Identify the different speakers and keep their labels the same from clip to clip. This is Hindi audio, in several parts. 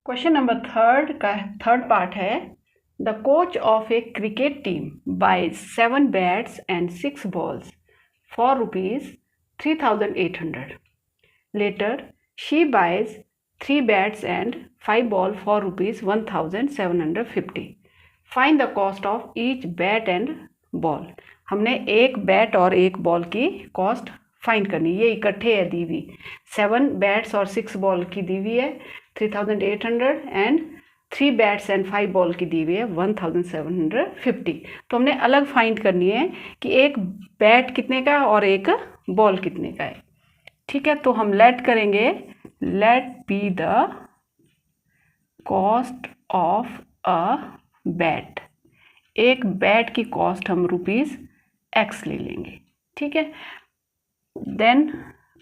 Speaker 1: क्वेश्चन नंबर थर्ड का थर्ड पार्ट है the coach of a cricket team buys 7 bats and 6 balls for ₹3,800. Later, she buys 3 bats and 5 balls for ₹1,750. Find the cost of each bat and ball. हमने एक बैट और एक बॉल की कॉस्ट फाइंड करनी, ये इकट्ठे है दी हुई। 7 बैट्स और 6 बॉल की दी हुई है 3,800 एंड 3 बैट्स एंड 5 बॉल की दी हुई है 1,750। तो हमने अलग फाइंड करनी है कि एक बैट कितने का और एक बॉल कितने का है। ठीक है, तो हम लेट करेंगे, let be the cost of a bat. एक बैट की कॉस्ट हम ₹X ले लेंगे। ठीक है, then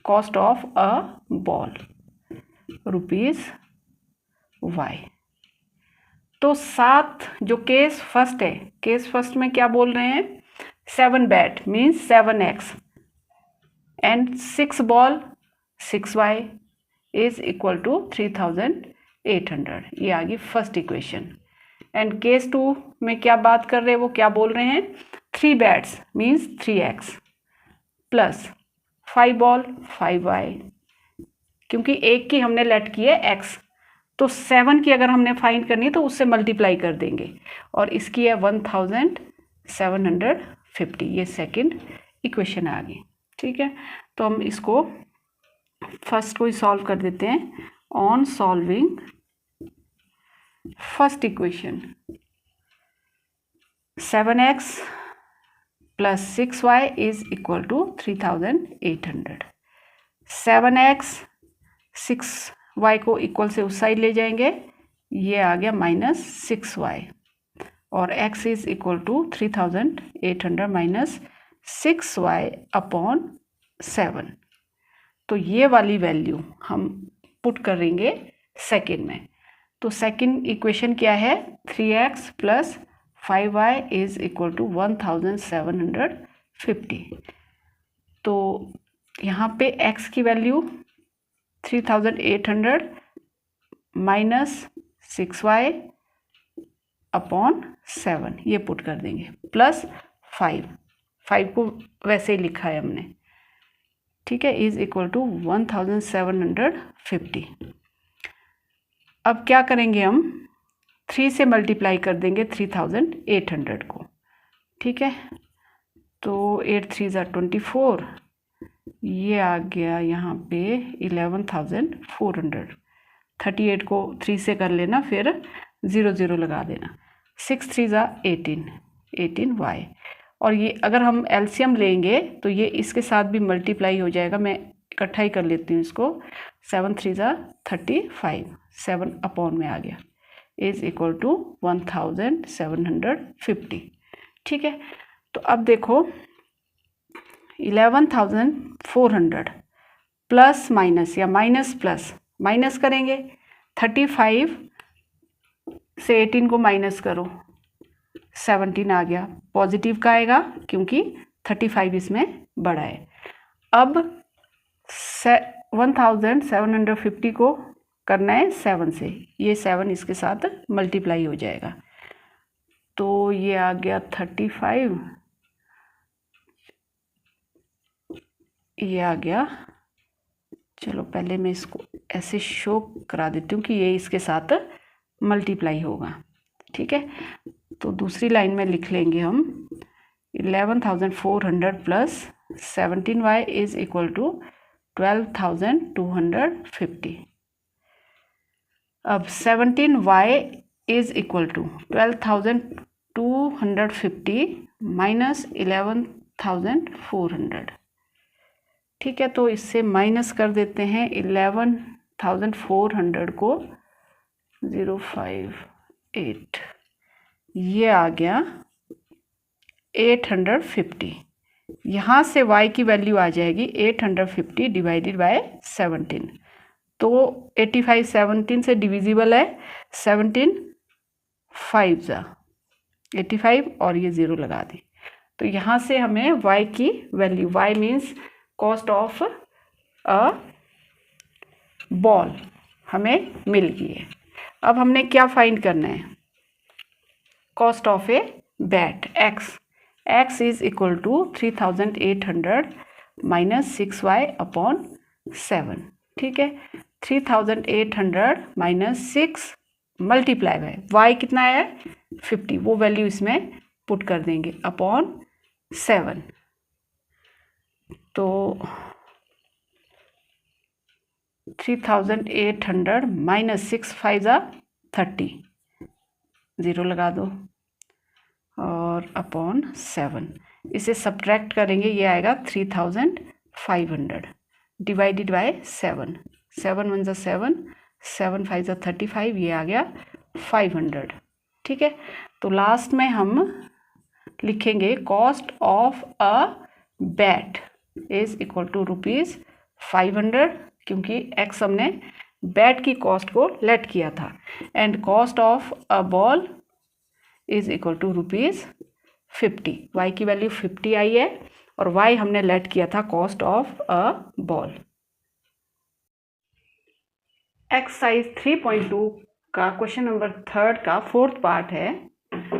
Speaker 1: cost of a ball ₹Y। तो 7 जो केस फर्स्ट है, केस फर्स्ट में क्या बोल रहे हैं, 7 bat means 7X and 6 ball 6Y is equal to 3,800। ये आ गई फर्स्ट इक्वेशन। एंड केस 2 में क्या बात कर रहे हैं, वो क्या बोल रहे हैं, 3 bats means 3X plus 5 ball 5Y, क्योंकि एक की हमने लेट की है X, तो 7 की अगर हमने फाइंड करनी है तो उससे मल्टीप्लाई कर देंगे, और इसकी है 1,750। ये सेकंड इक्वेशन आ गई। ठीक है, तो हम इसको फर्स्ट को ही सॉल्व कर देते हैं। On solving first equation, 7X plus 6Y is equal to 3,800। 7X 6Y को इक्वल से उस साइड ले जाएंगे, ये आ गया माइनस 6Y, और X is equal to 3,800 minus 6Y upon 7। तो ये वाली वैल्यू हम पुट करेंगे सेकेंड में। तो सेकेंड इक्वेशन क्या है, 3X plus 5Y is equal to 1,750। तो यहाँ पे X की वैल्यू 3,800 माइनस 6Y अपॉन 7 ये पुट कर देंगे, प्लस 5 को वैसे ही लिखा है हमने। ठीक है, इज इक्वल टू 1,750। अब क्या करेंगे, हम 3 से मल्टीप्लाई कर देंगे 3,800 को। ठीक है, तो 8 3 ज़ा 24, ये आ गया यहाँ पे 11,400। 38 को 3 से कर लेना, फिर 0 0 लगा देना। 6 3 ज़ा 18Y, और ये अगर हम एलसीएम लेंगे तो ये इसके साथ भी मल्टीप्लाई हो जाएगा। मैं इकट्ठा ही कर लेती हूँ इसको। 7 3 ज़ा 35, 7 अपॉन में आ गया, इज इक्वल टू 1,750। ठीक है, तो अब देखो 11,400 प्लस माइनस या माइनस प्लस माइनस करेंगे। 35 से 18 को माइनस करो, 17 आ गया। पॉजिटिव का आएगा क्योंकि 35 इसमें बड़ा है। अब 1,750 को करना है 7 से, ये 7 इसके साथ मल्टीप्लाई हो जाएगा, तो ये आ गया 35, ये आ गया। चलो पहले मैं इसको ऐसे शो करा देती हूँ कि ये इसके साथ मल्टीप्लाई होगा। ठीक है, तो दूसरी लाइन में लिख लेंगे हम 11,400 plus 17Y is equal to 12,250। अब 17Y is equal to 12,250 minus 11,400। ठीक है, तो इससे माइनस कर देते हैं 11,400 को 058, ये आ गया 850। यहाँ से y की वैल्यू आ जाएगी 850 डिवाइडेड बाय 17। तो 85 17 से डिविजिबल है, 17 5 ज़ा 85 और ये 0 लगा दी। तो यहाँ से हमें y की value, y means cost of a ball, हमें मिल गई है। अब हमने क्या फाइंड करना है, cost of a bat x is equal to 3800 minus 6y upon 7। ठीक है, 3800 माइनस 6 मल्टीप्लाई बाय y कितना है 50, वो वैल्यू इसमें पुट कर देंगे अपॉन 7। तो 3800 माइनस 6 5 जा 30, ज़ीरो लगा दो, और अपॉन 7, इसे सब्ट्रैक्ट करेंगे, ये आएगा 3500 डिवाइडेड बाय 7, 7 1 जा 7, 7 5 जा 35, ये आ गया 500। ठीक है, तो लास्ट में हम लिखेंगे cost of a bat is equal to ₹500, क्योंकि x हमने बैट की कॉस्ट को लेट किया था, and cost of a ball is equal to ₹50। y की वैल्यू 50 आई है और y हमने लेट किया था cost of a ball. Exercise 3.2 का क्वेश्चन नंबर 3 का 4th पार्ट है।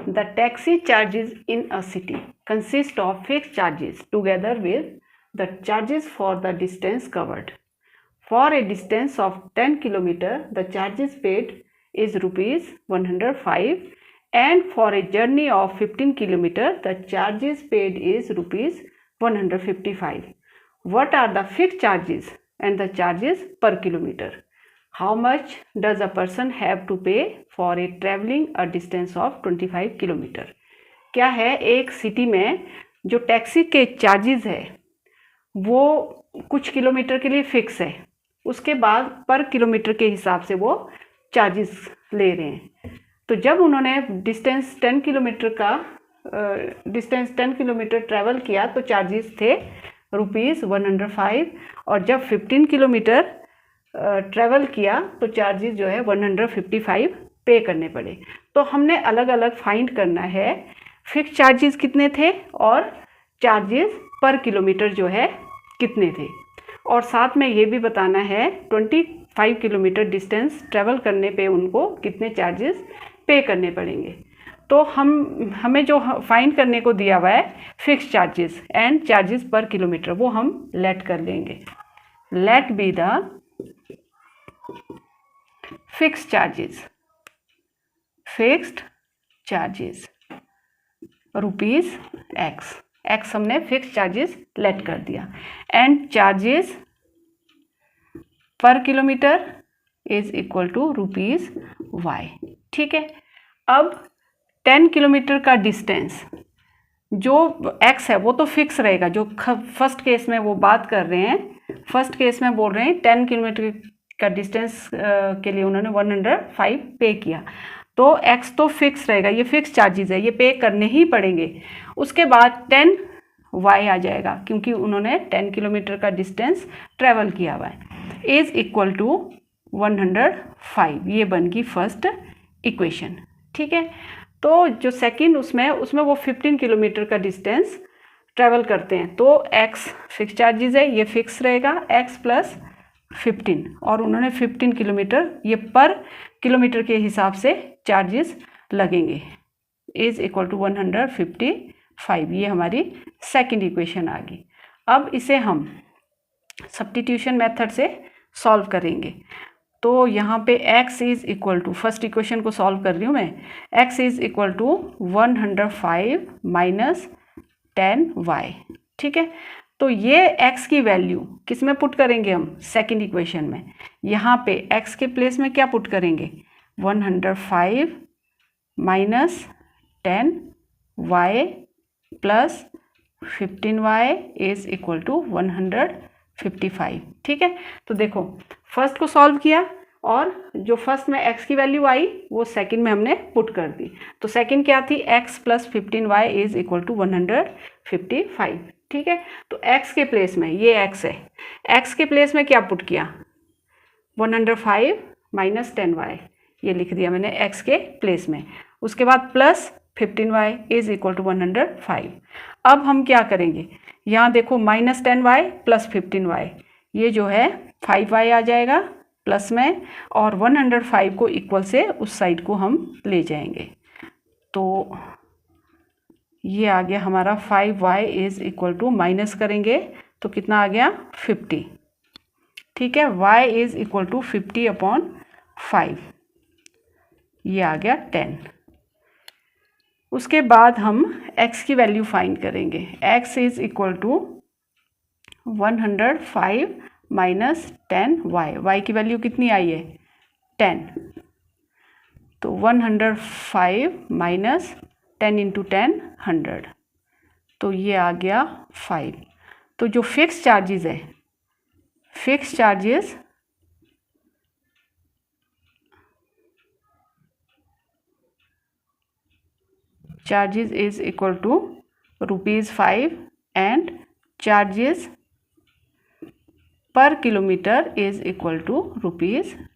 Speaker 1: The taxi charges in a city consist of fixed charges together with the charges for the distance covered. For a distance of 10 km, the charges paid is ₹105, and for a journey of 15 km, the charges paid is ₹155. What are the fixed charges and the charges per kilometer? How much does a person have to pay for a traveling a distance of 25 km? क्या है, एक सिटी में जो टैक्सी के चार्जेस है वो कुछ किलोमीटर के लिए फिक्स है, उसके बाद पर किलोमीटर के हिसाब से वो चार्जेस ले रहे हैं। तो जब उन्होंने डिस्टेंस 10 किलोमीटर ट्रैवल किया तो चार्जेस थे ₹105, और जब 15 किलोमीटर ट्रैवल किया तो चार्जेस जो है 155 पे करने पड़े। तो हमने अलग अलग फाइंड करना है फिक्स चार्जेस कितने थे और चार्जेस पर किलोमीटर जो है कितने थे, और साथ में ये भी बताना है 25 किलोमीटर डिस्टेंस ट्रैवल करने पे उनको कितने चार्जेस पे करने पड़ेंगे। तो हमें जो फाइंड करने को दिया हुआ है fix charges and charges per kilometre, वो हम लेट कर लेंगे। Let be the fixed charges ₹x हमने फिक्स चार्जेस लेट कर दिया, and charges per kilometre is equal to ₹y। ठीक है, अब 10 किलोमीटर का डिस्टेंस जो x है वो तो फिक्स रहेगा, जो फर्स्ट केस में वो बात कर रहे हैं, फर्स्ट केस में बोल रहे हैं 10 किलोमीटर का डिस्टेंस के लिए उन्होंने 105 पे किया, तो x तो फिक्स रहेगा, ये फिक्स चार्जेस है, ये पे करने ही पड़ेंगे। उसके बाद 10y आ जाएगा क्योंकि उन्होंने 10 किलोमीटर का डिस्टेंस ट्रैवल किया हुआ है, इज इक्वल टू 105। ये बन गई फर्स्ट इक्वेशन। ठीक है, तो जो सेकंड उसमें वो 15 किलोमीटर का डिस्टेंस ट्रैवल करते हैं, तो x फिक्स चार्जेस है, ये फिक्स रहेगा x प्लस 15, और उन्होंने 15 किलोमीटर, ये पर किलोमीटर के हिसाब से चार्जेस लगेंगे, इज इक्वल टू 155। ये हमारी सेकंड इक्वेशन आ गई। अब इसे हम सब्स्टिट्यूशन मेथड से सॉल्व करेंगे। तो यहाँ पे x is equal to, first equation को सॉल्व कर रही हूँ मैं, x is equal to 105 minus 10y। ठीक है, तो ये x की वैल्यू किस में पुट करेंगे हम, सेकंड इक्वेशन में। यहाँ पे x के प्लेस में क्या पुट करेंगे, 105 minus 10y plus 15y is equal to 155। ठीक है, तो देखो फर्स्ट को सॉल्व किया और जो फर्स्ट में x की वैल्यू आई वो सेकंड में हमने पुट कर दी। तो सेकंड क्या थी, x plus 15y is equal to 155। ठीक है, तो x के प्लेस में, ये x है, x के प्लेस में क्या पुट किया, 105 माइनस 10y, ये लिख दिया मैंने x के प्लेस में। उसके बाद plus 15y is equal to 105। अब हम क्या करेंगे, यहाँ देखो माइनस 10y प्लस 15y, ये जो है 5y आ जाएगा प्लस में, और 105 को इक्वल से उस साइड को हम ले जाएंगे। तो ये आ गया हमारा 5y is equal to, minus करेंगे तो कितना आ गया 50। ठीक है, y इज़ इक्वल टू 50/5, ये आ गया 10। उसके बाद हम x की वैल्यू फाइंड करेंगे। x is equal to 105 minus 10y, y की वैल्यू कितनी आई है 10, तो 105 माइनस 10 इंटू 10 100, तो ये आ गया 5। तो जो फिक्स चार्जेस है, fix charges is equal to ₹5 and charges per kilometre is equal to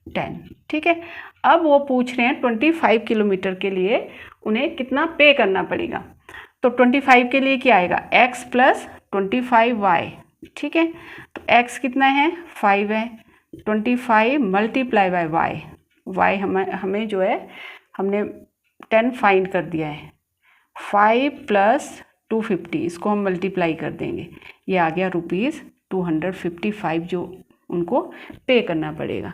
Speaker 1: ₹10। ठीक है, अब वो पूछ रहे हैं 25 किलोमीटर के लिए उन्हें कितना पे करना पड़ेगा। तो 25 के लिए क्या आएगा, x प्लस 25y। ठीक है, तो x कितना है 5 है, 25 मल्टीप्लाई बाय y हमें जो है हमने 10 फाइंड कर दिया है, 5 प्लस 250 इसको हम मल्टीप्लाई कर देंगे, ये आ गया ₹255 जो उनको पे करना पड़ेगा।